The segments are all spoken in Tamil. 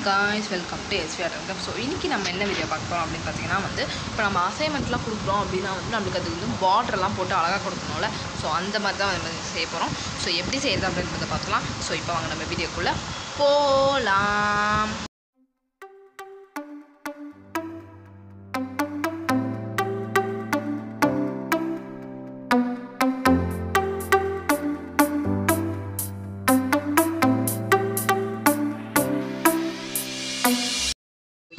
guys, welcome to SVR. So இன்றைக்கி நம்ம என்ன வீடியோ பார்க்க போகிறோம் அப்படின்னு பார்த்தீங்கன்னா இப்போ நம்ம அசைன்மெண்ட்லாம் கொடுக்குறோம் அப்படின்னா நம்மளுக்கு அது பார்டர்லாம் போட்டு அழகாக கொடுக்கணும்ல. ஸோ அந்த மாதிரி தான் நம்ம செய்ய போகிறோம். ஸோ எப்படி செய்கிறது அப்படின்றத பார்க்கலாம். ஸோ இப்போ வாங்க நம்ம வீடியோக்குள்ளே போகலாம்.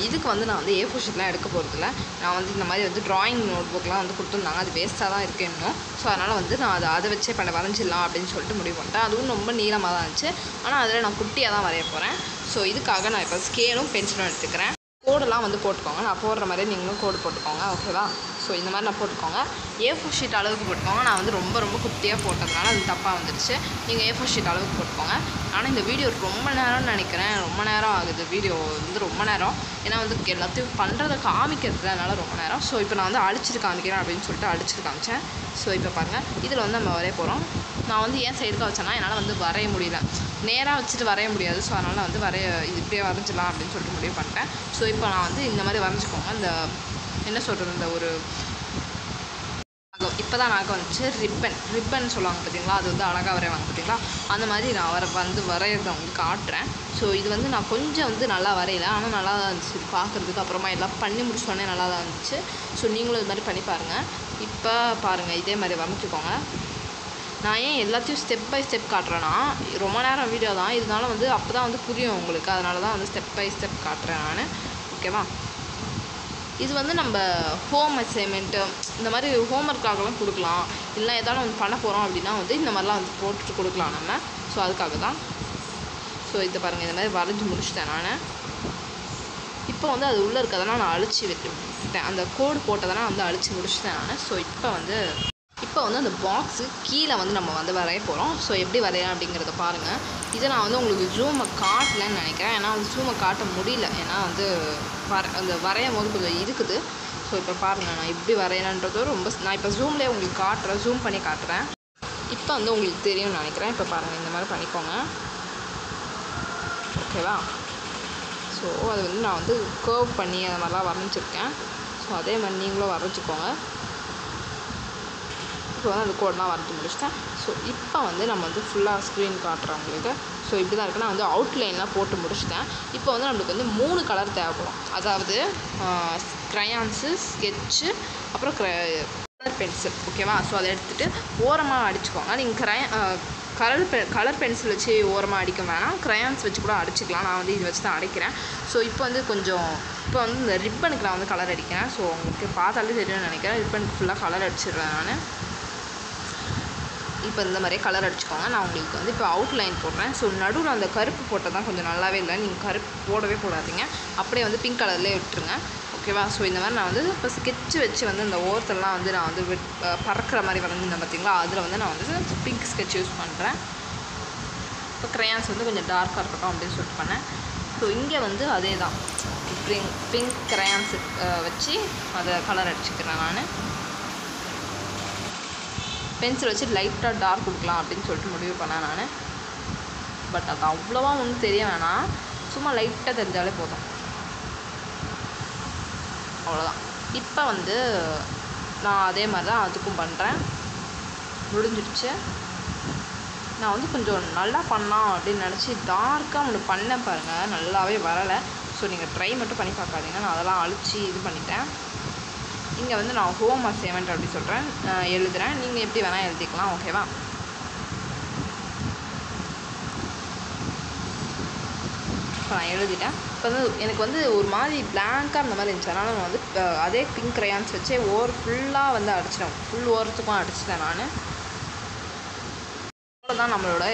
இதுக்கு நான் A4 ஷீட்லாம் எடுக்க போகிறதில்ல. நான் இந்த மாதிரி ட்ராயிங் நோட் புக்லாம் கொடுத்துருந்தாங்க. அது வேஸ்ட்டாக தான் இருக்குது இன்னும். ஸோ அதனால் நான் அதை வச்சே வரைஞ்சிடலாம் அப்படின்னு சொல்லிட்டு முடிவு பண்ணிட்டேன். அதுவும் ரொம்ப நீளமாக தான் இருந்துச்சு. ஆனால் அதில் நான் குட்டியாக தான் வரைய போகிறேன். ஸோ இதுக்காக நான் இப்போ ஸ்கேலும் பென்சிலும் எடுத்துக்கிறேன். கோடெல்லாம் போட்டுக்கோங்க. நான் போடுற மாதிரி நீங்களும் கோடு போட்டுக்கோங்க, ஓகேவா? ஸோ இந்த மாதிரி நான் போட்டுக்கோங்க. A4 ஷீட் அளவுக்கு போட்டுக்கோங்க. நான் ரொம்ப குட்டியாக போட்டதுனால அது தப்பாக வந்துடுச்சு. நீங்கள் A4 ஷீட் அளவுக்கு போட்டுக்கோங்க. ஆனால் இந்த வீடியோ ரொம்ப நேரம்னு நினைக்கிறேன். ரொம்ப நேரம் ஆகுது வீடியோ, ரொம்ப நேரம். ஏன்னா எல்லாத்தையும் பண்ணுறதை காமிக்கிறது, அதனால் ரொம்ப நேரம். ஸோ இப்போ நான் அழிச்சிட்டு காமிக்கிறேன் அப்படின்னு சொல்லிட்டு அழிச்சிட்டு காமிச்சேன். ஸோ இப்போ பாருங்கள், இதில் நம்ம வரைய போகிறோம். நான் ஏன் சைடுக்காக வச்சேன்னா என்னால் வரைய முடியல, நேராக வச்சுட்டு வரைய முடியாது. ஸோ அதனால் நான் இது இப்படியே வரைஞ்சிடலாம் அப்படின்னு சொல்லிட்டு முடிவு பண்ணிட்டேன். ஸோ இப்போ நான் இந்த மாதிரி வரைஞ்சிக்கோங்க. இந்த என்ன சொல்கிறது, இந்த ஒரு இப்போ தான் நாங்கள் வந்துச்சு ரிப்பன் சொல்லுவாங்க பார்த்தீங்களா, அது அழகாக வரைவாங்க பார்த்தீங்களா, அந்த மாதிரி நான் வரைகிறத உங்களுக்கு காட்டுறேன். ஸோ இது நான் கொஞ்சம் நல்லா வரையலை, ஆனால் நல்லா தான் இருந்துச்சு இது பார்க்குறதுக்கு. அப்புறமா எல்லாம் பண்ணி முடிச்சோடனே நல்லா தான் இருந்துச்சு. ஸோ நீங்களும் இது மாதிரி பண்ணி பாருங்கள். இப்போ பாருங்கள், இதே மாதிரி வரைஞ்சிக்கோங்க. நான் ஏன் எல்லாத்தையும் ஸ்டெப் பை ஸ்டெப் காட்டுறேன்னா, ரொம்ப நேரம் வீடியோ தான், இதனால அப்போ தான் புரியும் உங்களுக்கு. அதனால தான் ஸ்டெப் பை ஸ்டெப் காட்டுறேன் நான், ஓகேவா? இது நம்ம ஹோம் அசைன்மெண்ட்டு இந்த மாதிரி ஹோம்ஒர்க்காகலாம் கொடுக்கலாம். இல்லை ஏதாவது பண்ண போகிறோம் அப்படின்னா இந்த மாதிரிலாம் போட்டுட்டு கொடுக்கலாம் நம்ம. ஸோ அதுக்காக தான். ஸோ இதை பாருங்கள், இந்த மாதிரி வரைஞ்சி முடிச்சிட்டேன் நான். இப்போ அது உள்ளே இருக்கிறதெல்லாம் நான் அழிச்சு விட்டுட்டேன். அந்த கோடு போட்டதெல்லாம் அழிச்சு முடிச்சிட்டேன் நான். ஸோ இப்போ அந்த பாக்ஸு கீழே நம்ம வரைய போகிறோம். ஸோ எப்படி வரையலாம் அப்படிங்கிறத பாருங்கள். இதை நான் உங்களுக்கு ஜூமை காட்டலன்னு நினைக்கிறேன். ஏன்னா ஜூமை காட்ட முடியல. ஏன்னா அந்த வரையும் போது கொஞ்சம் இருக்குது. ஸோ இப்போ பாருங்கள், நான் எப்படி வரையலான்றது நான் இப்போ ஜூம்லேயே உங்களுக்கு காட்டுறேன், ஜூம் பண்ணி காட்டுறேன். இப்போ உங்களுக்கு தெரியும்னு நினைக்கிறேன். இப்போ பாருங்கள், இந்த மாதிரி பண்ணிக்கோங்க, ஓகேவா? ஸோ அது நான் கர்வ் பண்ணி அந்த மாதிரிலாம் வரைஞ்சிருக்கேன். ஸோ அதே மாதிரி நீங்களும் வரைஞ்சிக்கோங்க. இப்போ அந்த கோடெலாம் வரைஞ்சி முடிச்சிட்டேன். ஸோ இப்போ நம்ம ஃபுல்லாக ஸ்க்ரீன் காட்டுறேன் உங்களுக்கு. ஸோ இப்படி தான் இருக்குது. நான் அவுட்லைன்லாம் போட்டு முடிச்சிட்டேன். இப்போ நம்மளுக்கு 3 கலர் தேவைப்படும். அதாவது க்ரையான்ஸு, ஸ்கெட்சு, அப்புறம் கலர் பென்சில், ஓகேவா? ஸோ அதை எடுத்துகிட்டு ஓரமாக அடிச்சுக்கோங்க. நீங்கள் கலர் பென்சில் வச்சு ஓரமாக அடிக்க வேணாம், க்ரையான்ஸ் வச்சு கூட அடிச்சுக்கலாம். நான் இது வச்சு தான் அடிக்கிறேன். ஸோ இப்போ இப்போ இந்த ரிப்பனுக்கு நான் கலர் அடிக்கிறேன். ஸோ உங்களுக்கு பார்த்தாலே தெரியும்னு நினைக்கிறேன். ரிப்பனுக்கு ஃபுல்லாக கலர் அடிச்சிடுவேன் நான். இப்போ இந்த மாதிரியே கலர் அடிச்சுக்கோங்க. நான் உங்களுக்கு இப்போ அவுட்லைன் போடுறேன். ஸோ நடுவில் அந்த கருப்பு போட்டால் தான் கொஞ்சம் நல்லாவே இல்லை. நீங்கள் கருப்பு போடவே போடாதீங்க, அப்படியே பிங்க் கலர்லேயே விட்டுருங்க, ஓகேவா? ஸோ இந்த மாதிரி நான் இப்போ ஸ்கெட்சு வச்சு அந்த ஓரத்தெல்லாம் நான் பறக்கிற மாதிரி வரைஞ்சிருந்தேன் பார்த்தீங்களா, அதில் நான் பிங்க் ஸ்கெட்ச் யூஸ் பண்ணுறேன். இப்போ க்ரையான்ஸ் கொஞ்சம் டார்க்காக இருக்கட்டும் அப்படின்னு சொல்லிட்டு பண்ணேன். ஸோ இங்கே அதே தான், பிங்க் க்ரையான்ஸ் வச்சு அதை கலர் அடிச்சுக்கிறேன் நான். பென்சில் வச்சு லைட்டாக டார்க் கொடுக்கலாம் அப்படின்னு சொல்லிட்டு முடிவு பண்ணேன் நான். பட் அது அவ்வளோவா தெரிய வேணாம், சும்மா லைட்டாக தெரிஞ்சாலே போதும், அவ்வளோதான். இப்போ நான் அதே மாதிரி தான் அதுக்கும் பண்ணுறேன். முடிஞ்சிடுச்சு. நான் கொஞ்சம் நல்லா பண்ணலாம் அப்படின்னு நினச்சி டார்க்காக ஒன்று பண்ணேன் பாருங்கள், நல்லாவே வரலை. ஸோ நீங்கள் ட்ரை மட்டும் பண்ணி பார்க்காதீங்க. நான் அதெல்லாம் அழிச்சு இது பண்ணிட்டேன். இங்கே நான் ஹோம் அசைன்மெண்ட் அப்படி சொல்கிறேன், எழுதுகிறேன். நீங்கள் எப்படி வேணால் எழுதிக்கலாம், ஓகேவா? இப்போ நான் எழுதிட்டேன். இப்போ எனக்கு ஒரு மாதிரி பிளாங்காக அந்த மாதிரி இருந்துச்சு. அதனால் நான் அதே பிங்க் க்ரையான்ஸ் வச்சே ஃபுல்லாக அடிச்சிட்டேன். ஃபுல் ஓரத்துக்கும் அடிச்சிட்டேன் நான். தான் நம்மளோட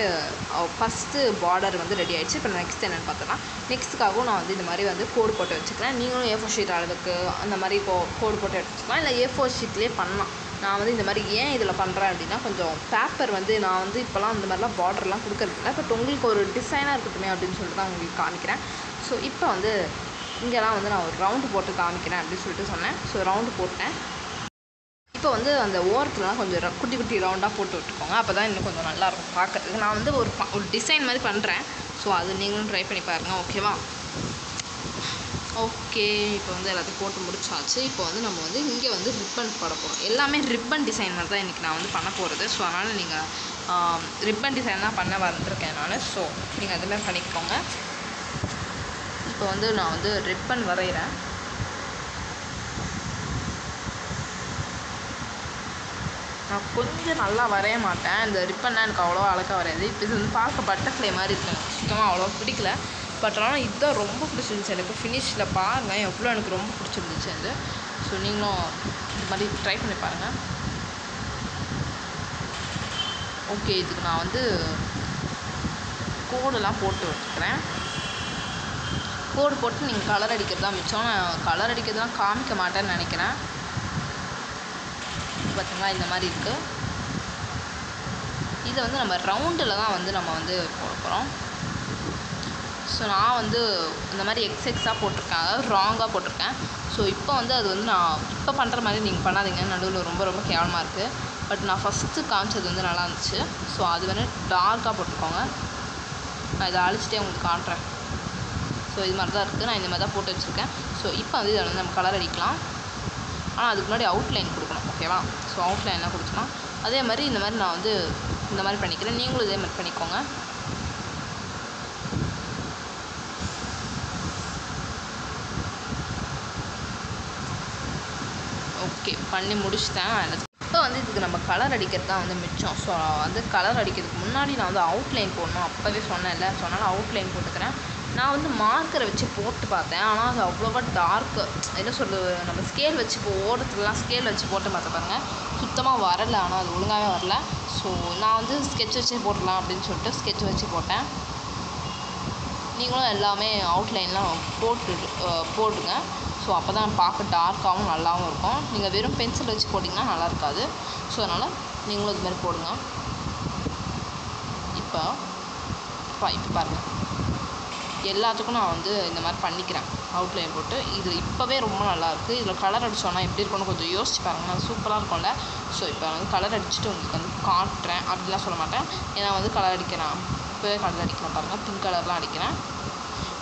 ஃபஸ்ட்டு பார்டர் ரெடி ஆகிடுச்சு. இப்போ நெக்ஸ்ட் என்னென்னு பார்த்தோன்னா, நெக்ஸ்ட்டுக்காகவும் நான் இந்த மாதிரி கோடு போட்டு வச்சுக்கிறேன். நீங்களும் A4 ஷீட் அளவுக்கு அந்த மாதிரி கோடு போட்டு வச்சுக்கலாம், இல்லை A4 ஷீட்லேயே பண்ணலாம். நான் இந்த மாதிரி ஏன் இதில் பண்ணுறேன் அப்படின்னா, கொஞ்சம் பேப்பர் நான் இப்போலாம் இந்த மாதிரிலாம் பார்டர்லாம் கொடுக்கறதில்ல. பட் உங்களுக்கு ஒரு டிசைனாக இருக்கட்டுமே அப்படின்னு சொல்லிட்டு தான் உங்களுக்கு காமிக்கிறேன். ஸோ இப்போ இங்கெல்லாம் நான் ஒரு ரவுண்டு போட்டு காமிக்கிறேன் அப்படின்னு சொல்லிட்டு சொன்னேன். ஸோ ரவுண்டு போட்டேன். இப்போ அந்த ஓரத்துலலாம் கொஞ்சம் குட்டி குட்டி ரவுண்டாக போட்டு விட்டுக்கோங்க. அப்போ தான் இன்னும் கொஞ்சம் நல்லாயிருக்கும் பார்க்குறதுக்கு. நான் ஒரு டிசைன் மாதிரி பண்ணுறேன். ஸோ அது நீங்களும் ட்ரை பண்ணி பாருங்கள், ஓகேவா? ஓகே, இப்போ வந்து எல்லாத்தையும் போட்டு முடிச்சாச்சு. இப்போ வந்து நம்ம வந்து இங்கே வந்து ரிப்பன் போட போகிறோம். எல்லாமே ரிப்பன் டிசைன் மாதிரி தான் இன்றைக்கி நான் வந்து பண்ண போகிறது. ஸோ அதனால் நீங்கள் ரிப்பன் டிசைன் தான் பண்ண வந்திருக்கேன் நான். ஸோ நீங்கள் அதுமாதிரி பண்ணிக்கோங்க. இப்போ வந்து நான் வந்து ரிப்பன் வரைகிறேன். நான் கொஞ்சம் நல்லா வரைய மாட்டேன். இந்த ரிப்பன்லாம் எனக்கு அவ்வளோவா அழகாக வரையாது. இப்போ இது வந்து பார்க்க பட்டர்ஃப்ளை மாதிரி இருக்கு. எனக்கு சுத்தமாக அவ்வளோவா பிடிக்கல. பட் ஆனால் இதுதான் ரொம்ப பிடிச்சிருந்துச்சு எனக்கு. ஃபினிஷில் பாருங்கள் எவ்வளோ எனக்கு ரொம்ப பிடிச்சிருந்துச்சு அது. ஸோ நீங்களும் இது மாதிரி ட்ரை பண்ணி பாருங்கள். ஓகே, இதுக்கு நான் வந்து கோடெல்லாம் போட்டு வச்சுக்கிறேன். கோடு போட்டு நீங்கள் கலர் அடிக்கிறது தான் மிச்சம். நான் கலர் அடிக்கிறதுலாம் காமிக்க மாட்டேன்னு நினைக்கிறேன். பார்த்தீங்களா இந்த மாதிரி இருக்குது. இதை வந்து நம்ம ரவுண்டில் தான் வந்து நம்ம வந்து போட போகிறோம். ஸோ நான் வந்து இந்த மாதிரி எக்ஸாக போட்டிருக்கேன், அதாவது ராங்காக போட்டிருக்கேன். ஸோ இப்போ வந்து அது வந்து நான் இப்போ பண்ணுற மாதிரி நீங்கள் பண்ணாதீங்க. நடுவில் ரொம்ப ரொம்ப கேவலமாக இருக்குது. பட் நான் ஃபஸ்ட்டு காமிச்சது வந்து நல்லா இருந்துச்சு. ஸோ அது வந்து டார்க்காக போட்டுக்கோங்க. நான் இதை அழிச்சிட்டே உங்களுக்கு காட்டுறேன். ஸோ இது மாதிரி தான் இருக்குது. நான் இந்த மாதிரி தான் போட்டு வச்சுருக்கேன். ஸோ இப்போ வந்து இதை வந்து நம்ம கலர் அடிக்கலாம். ஆனால் அதுக்கு முன்னாடி அவுட்லைன் கொடுக்கணும். ஓகேவா? ஸோ அவுட்லைன்லாம் கொடுத்துக்கலாம். அதே மாதிரி இந்த மாதிரி நான் வந்து இந்த மாதிரி பண்ணிக்கிறேன். நீங்களும் இதே மாதிரி பண்ணிக்கோங்க. ஓகே, பண்ணி முடிச்சுட்டேன். இப்போ வந்து இதுக்கு நம்ம கலர் அடிக்கிறது தான் வந்து மிச்சம். ஸோ வந்து கலர் அடிக்கிறதுக்கு முன்னாடி நான் வந்து அவுட்லைன் போடணும். அப்போவே சொன்னேன்ல, ஸோ அதனால் அவுட்லைன் போட்டுக்கிறேன். நான் வந்து மார்க்கரை வச்சு போட்டு பார்த்தேன். ஆனால் அது அவ்வளோவா டார்க்கு என்ன சொல்கிறது, நம்ம ஸ்கேல் வச்சு இப்போ ஓரத்துலலாம் ஸ்கேல் வச்சு போட்டு பார்த்த பாருங்கள், சுத்தமாக வரலை. ஆனால் அது ஒழுங்காகவே வரல. ஸோ நான் வந்து ஸ்கெட்ச் வச்சு போடலாம் அப்படின்னு சொல்லிட்டு ஸ்கெட்ச் வச்சு போட்டேன். நீங்களும் எல்லாமே அவுட்லைன்லாம் போடுங்க. ஸோ அப்போ தான் பார்க்க டார்க்காகவும் நல்லாவும் இருக்கும். நீங்கள் வெறும் பென்சில் வச்சு போட்டிங்கன்னா நல்லா இருக்காது. ஸோ அதனால் நீங்களும் இது மாதிரி போடுங்க. இப்போ பாருங்கள், எல்லாத்துக்கும் நான் வந்து இந்த மாதிரி பண்ணிக்கிறேன் அவுட்லைன் போட்டு. இது இப்போவே ரொம்ப நல்லாயிருக்கு. இதில் கலர் அடித்தோன்னா எப்படி இருக்குன்னு கொஞ்சம் யோசிச்சு பாருங்கள். சூப்பராக இருக்கும்ல. ஸோ இப்போ வந்து கலர் அடிச்சுட்டு உங்களுக்கு வந்து காட்டுறேன். அப்படிலாம் சொல்ல மாட்டேன், ஏன்னா வந்து கலர் அடிக்கிறேன். இப்போவே கலர் அடிக்கிறேன் பாருங்கள். பிங்க் கலர்லாம் அடிக்கிறேன்.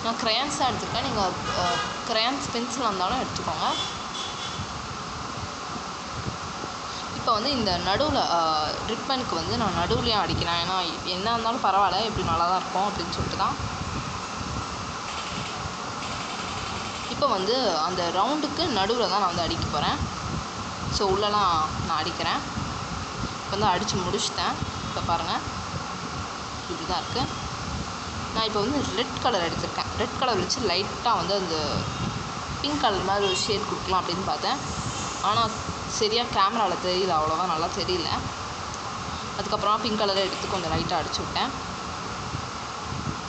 நான் க்ரையான்ஸ் தான் எடுத்துருக்கேன். நீங்கள் க்ரையான்ஸ் பென்சில் இருந்தாலும் எடுத்துக்கோங்க. இப்போ வந்து இந்த நடுவில் ரிப்பனுக்கு வந்து நான் நடுவுலையும் அடிக்கிறேன். ஏன்னா என்ன இருந்தாலும் பரவாயில்ல, எப்படி நல்லா தான் இருக்கும் அப்படின்னு சொல்லிட்டு தான். இப்போ வந்து அந்த ரவுண்டுக்கு நடுவில் தான் நான் வந்து அடிக்க போகிறேன். ஸோ உள்ளலாம் நான் அடிக்கிறேன். இப்போ வந்து அடித்து முடிச்சிட்டேன். இப்போ பாருங்கள், இப்படி தான் இருக்குது. நான் இப்போ வந்து ரெட் கலர் எடுத்திருக்கேன். ரெட் கலர் வச்சு லைட்டாக வந்து அந்த பிங்க் கலர் மாதிரி ஒரு ஷேட் கொடுக்கலாம் அப்படின்னு பார்த்தேன். ஆனால் சரியாக கேமராவில் தெரியுது, அவ்வளோவா நல்லா தெரியல. அதுக்கப்புறமா பிங்க் கலரை எடுத்து கொஞ்சம் லைட்டாக அடிச்சு விட்டேன்.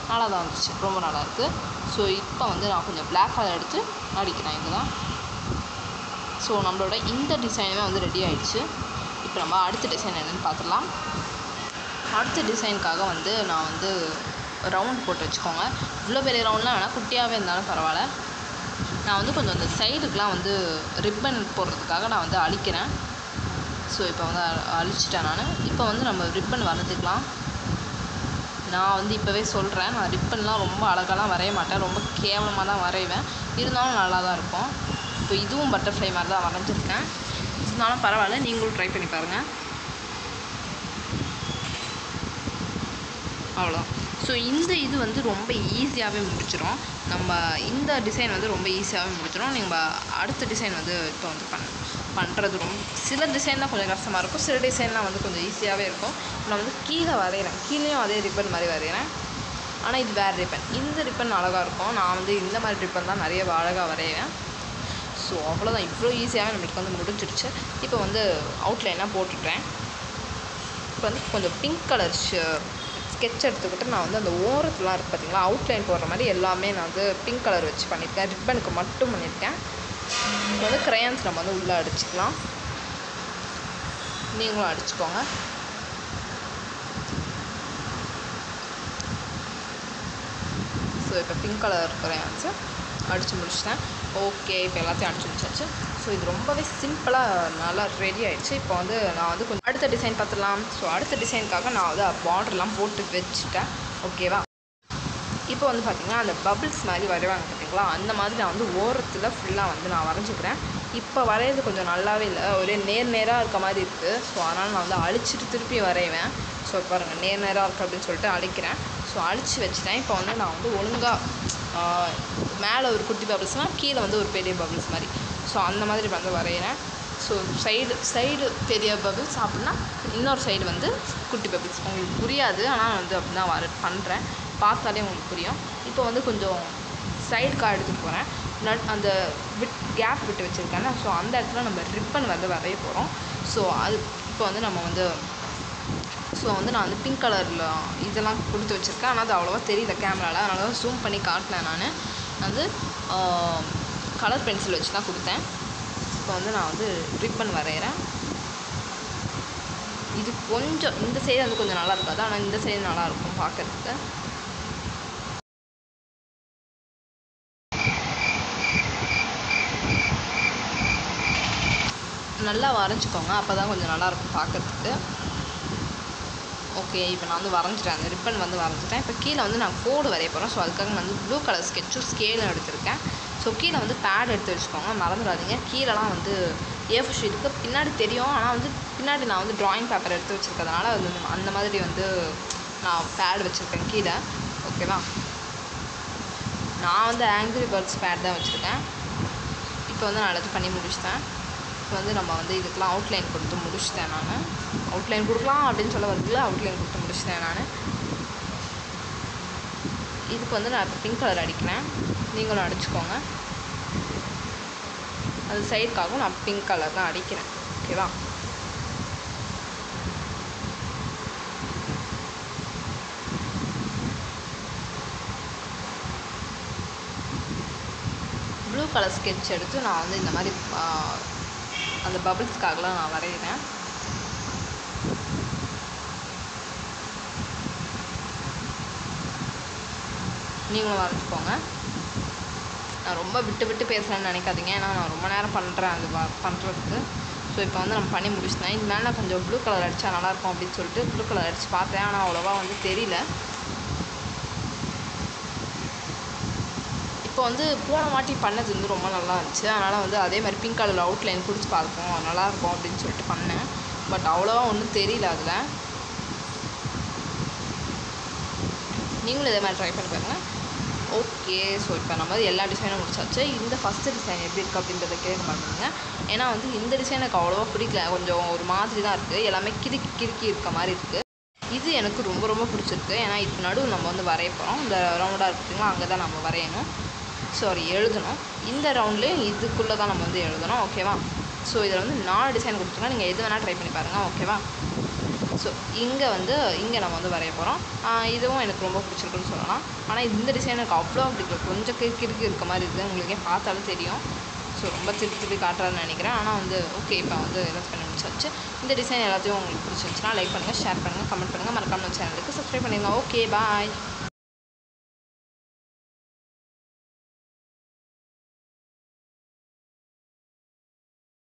நல்லா தான் வந்துச்சு, ரொம்ப நல்லாயிருக்கு. ஸோ இப்போ வந்து நான் கொஞ்சம் பிளாக் கலர் எடுத்து அடிக்கிறேன். இதுதான். ஸோ நம்மளோட இந்த டிசைனுமே வந்து ரெடி ஆகிடுச்சு. இப்போ நம்ம அடுத்த டிசைன் என்னென்னு பார்த்துடலாம். அடுத்த டிசைனுக்காக வந்து நான் வந்து ரவுண்ட் போட்டு வச்சுக்கோங்க. இவ்வளோ பெரிய ரவுண்ட்லாம் வேணால், குட்டியாகவே இருந்தாலும் பரவாயில்ல. நான் வந்து கொஞ்சம் அந்த சைடுக்கெலாம் வந்து ரிப்பன் போடுறதுக்காக நான் வந்து அழிக்கிறேன். ஸோ இப்போ வந்து அழிச்சிட்டேன் நான். இப்போ வந்து நம்ம ரிப்பன் வரைஞ்சிக்கலாம். நான் வந்து இப்போவே சொல்கிறேன், நான் ரிப்பன்லாம் ரொம்ப அழகாலாம் வரைய மாட்டேன், ரொம்ப கேவலமாக தான் வரைவேன். இருந்தாலும் நல்லா தான் இருக்கும். இப்போ இதுவும் பட்டர்ஃப்ளை மாதிரி தான் வரைஞ்சிருக்கேன். இருந்தாலும் பரவாயில்ல, நீங்களும் ட்ரை பண்ணி பாருங்கள். அவ்வளோ. ஸோ இந்த இது வந்து ரொம்ப ஈஸியாகவே முடிச்சிடும். நம்ம இந்த டிசைன் வந்து ரொம்ப ஈஸியாகவே முடிச்சிடும். நீங்கள் அடுத்த டிசைன் வந்து இப்போ வந்து பண்ணுறது ரொம்ப சில டிசைன் தான் கொஞ்சம் கஷ்டமாக இருக்கும். சில டிசைன்லாம் வந்து கொஞ்சம் ஈஸியாகவே இருக்கும். நான் வந்து கீழே வரைகிறேன், கீழேயும் அதே ரிப்பன் மாதிரி வரைகிறேன். ஆனால் இது வேறு ரிப்பன். இந்த ரிப்பன் அழகாக இருக்கும். நான் வந்து இந்த மாதிரி ரிப்பன் தான் நிறைய அழகாக வரைவேன். ஸோ அவ்வளோதான், இவ்வளோ ஈஸியாகவே நம்மளுக்கு வந்து முடிஞ்சிடுச்சு. இப்போ வந்து அவுட்லைன்லாம் போட்டுட்டேன். இப்போ வந்து கொஞ்சம் பிங்க் கலர் ஸ்கெட்ச் எடுத்துக்கிட்டு நான் வந்து அந்த ஓரத்துலாம் இருக்குது பார்த்தீங்களா, அவுட்லைன் போடுற மாதிரி எல்லாமே நான் வந்து பிங்க் கலர் வச்சு பண்ணியிருக்கேன். ரிப்பனுக்கு மட்டும் பண்ணியிருக்கேன். இப்போ வந்து க்ரையான்ஸ் நம்ம வந்து உள்ளே அடிச்சுக்கலாம். நீங்களும் அடிச்சுக்கோங்க. ஸோ இப்போ பிங்க் கலர் க்ரையான்ஸு அடித்து முடிச்சிட்டேன். ஓகே, இப்போ எல்லாத்தையும் அடிச்சு முடிச்சாச்சு. ஸோ இது ரொம்பவே சிம்பிளாக நல்லா ரெடி ஆகிடுச்சு. இப்போ வந்து நான் வந்து கொஞ்சம் அடுத்த டிசைன் பார்த்துடலாம். ஸோ அடுத்த டிசைனுக்காக நான் வந்து பார்டர்லாம் போட்டு வச்சுட்டேன். ஓகேவா? இப்போ வந்து பார்த்திங்கன்னா அந்த பபிள்ஸ் மாதிரி வரைவாங்க பார்த்தீங்களா, அந்த மாதிரி நான் வந்து ஓரத்தில் ஃபுல்லாக வந்து நான் வரைஞ்சிக்கிறேன். இப்போ வரைகிறது கொஞ்சம் நல்லாவே இல்லை, ஒரே நேராக இருக்க மாதிரி இருக்குது. ஸோ அதனால் நான் வந்து அழிச்சிட்டு திருப்பி வரைவேன். ஸோ பாருங்கள் நேராக இருக்குது அப்படின்னு சொல்லிட்டு அழிக்கிறேன். ஸோ அழிச்சு வச்சுட்டேன். இப்போ வந்து நான் வந்து ஒழுங்காக மேலே ஒரு குட்டி பபிள்ஸ்னால் கீழே வந்து ஒரு பெரிய பபிள்ஸ் மாதிரி, ஸோ அந்த மாதிரி வந்து வரைகிறேன். ஸோ சைடு பெரிய பபிள்ஸ் அப்படின்னா இன்னொரு சைடு வந்து குட்டி பபிள்ஸ். உங்களுக்கு புரியாது, ஆனால் வந்து அப்படி தான் பண்ணுறேன், பார்த்தாலே உங்களுக்கு புரியும். இப்போ வந்து கொஞ்சம் சைடு கார்டு எடுத்துகிட்டு போகிறேன். அந்த கேப் விட்டு வச்சுருக்கேன். ஸோ அந்த இடத்துல நம்ம ரிப்பன் வந்து வரைய போகிறோம். ஸோ அது இப்போ வந்து நம்ம வந்து நான் வந்து பிங்க் கலரில் இதெல்லாம் கொடுத்து வச்சுருக்கேன். ஆனால் அது அவ்வளோவா தெரியல கேமராவில், அதனால தான் ஜூம் பண்ணி காட்டினேன். நான் வந்து கலர் பென்சில் வச்சு தான் கொடுத்தேன். இப்போ வந்து நான் வந்து ரிப்பன் வரைகிறேன். இது கொஞ்சம் இந்த சைடு வந்து கொஞ்சம் நல்லா இருக்காது, ஆனால் இந்த சைடு நல்லாயிருக்கும் பார்க்குறதுக்கு. நல்லா வரைஞ்சிக்கோங்க, அப்போ தான் கொஞ்சம் நல்லாயிருக்கும் பார்க்குறதுக்கு. ஓகே, இப்போ நான் வந்து வரைஞ்சிட்டேன், அந்த ரிப்பன் வந்து வரைஞ்சிட்டேன். இப்போ கீழே வந்து நான் கோடு வரைய போகிறேன். ஸோ அதுக்காக நான் வந்து ப்ளூ கலர் ஸ்கெட்சும் ஸ்கேலும் எடுத்திருக்கேன். ஸோ கீழே வந்து பேட் எடுத்து வச்சுக்கோங்க, மறந்துடாதீங்க. கீழெலாம் வந்து A4 ஷீட்டுக்கு பின்னாடி தெரியும், ஆனால் வந்து பின்னாடி நான் வந்து ட்ராயிங் பேப்பர் எடுத்து வச்சுருக்கிறதுனால வந்து அந்த மாதிரி வந்து நான் பேட் வச்சுருக்கேன் கீழே. ஓகேவா, நான் வந்து ஆங்கிரி பேர்ட்ஸ் பேட் தான் வச்சுருக்கேன். இப்போ வந்து நான் எல்லாத்தையும் பண்ணி முடிச்சிட்டேன். இப்போ வந்து நம்ம வந்து இதுக்கெலாம் அவுட்லைன் கொடுத்து முடிச்சிட்டேன். நான் அவுட்லைன் கொடுக்கலாம் அப்படின்னு சொல்ல வருதுல, அவுட்லைன் கொடுத்து முடிச்சிட்டேன். நான் இதுக்கு வந்து நான் இப்போ பிங்க் கலர் அடிக்கிறேன், நீங்களும் அடிச்சுக்கோங்க. அது சைடுக்காகவும் நான் பிங்க் கலர் தான் அடிக்கிறேன். ஓகேவா, ப்ளூ கலர் ஸ்கெட்ச் எடுத்து நான் வந்து இந்த மாதிரி அந்த பபிள்ஸ்க்காகலாம் நான் வரைகிறேன். நீங்களும் வரைஞ்சிக்கோங்க. நான் ரொம்ப விட்டு பேசுகிறேன்னு நினைக்காதீங்க, ஏன்னா நான் ரொம்ப நேரம் பண்ணுறேன் அது பண்ணுறதுக்கு. ஸோ இப்போ வந்து நம்ம பண்ணி முடிச்சிட்டேன். இது மேலே நான் கொஞ்சம் ப்ளூ கலர் அடித்தா நல்லாயிருக்கும் அப்படின்னு சொல்லிட்டு ப்ளூ கலர் அடித்து பார்த்தேன், ஆனால் அவ்வளோவா வந்து தெரியல. இப்போ வந்து போன வாட்டி பண்ணது வந்து ரொம்ப நல்லா இருந்துச்சு, அதனால் வந்து அதே மாதிரி பிங்க் கலரில் அவுட்லைன் கொடுத்து பார்ப்போம், நல்லாயிருக்கும் அப்படின்னு சொல்லிட்டு பண்ணேன். பட் அவ்வளோவா ஒன்றும் தெரியல அதில். நீங்களும் இதே மாதிரி ட்ரை பண்ணி பாருங்கள். ஓகே, ஸோ இப்போ நம்ம எல்லா டிசைனும் முடிச்சாச்சு. இந்த ஃபஸ்ட்டு டிசைன் எப்படி இருக்குது அப்படின்றத கேட்க மாட்டேங்க. ஏன்னா வந்து இந்த டிசைன் எனக்கு அவ்வளோவா பிடிக்கல, கொஞ்சம் ஒரு மாதிரி தான் இருக்குது, எல்லாமே கிறுக்கி இருக்க மாதிரி இருக்குது. இது எனக்கு ரொம்ப பிடிச்சிருக்கு, ஏன்னா இதுக்கு நடுவு நம்ம வந்து வரைய போகிறோம். இந்த ரவுண்டாக இருக்குங்களா, அங்கே தான் நம்ம வரையணும், எழுதணும். இந்த ரவுண்ட்லேயும் இதுக்குள்ளே தான் நம்ம வந்து எழுதணும். ஓகேவா, ஸோ இதில் வந்து 4 டிசைன் கொடுத்துருக்கோம், நீங்கள் எது வேணால் ட்ரை பண்ணி பாருங்கள். ஓகேவா, ஸோ இங்கே நம்ம வந்து வரைய போகிறோம். இதுவும் எனக்கு ரொம்ப பிடிச்சிருக்குன்னு சொல்லலாம். ஆனால் இந்த டிசைன் எனக்கு அவ்வளோ பிடிக்கல, கொஞ்சம் கிறுக்கி இருக்க மாதிரி இருக்குது, உங்களுக்கே பார்த்தாலும் தெரியும். ஸோ ரொம்ப திருப்பி காட்டுறாருன்னு நினைக்கிறேன். ஆனால் வந்து ஓகே, இப்போ வந்து எல்லாத்தையும் பண்ணி முடிச்சாச்சு. இந்த டிசைன் எல்லாத்தையும் உங்களுக்கு பிடிச்சிருந்துச்சுன்னா லைக் பண்ணுங்கள், ஷேர் பண்ணுங்கள், கமெண்ட் பண்ணுங்கள், மறக்காம சேனலுக்கு சப்ஸ்கிரைப் பண்ணிடுங்க. ஓகே, பாய்.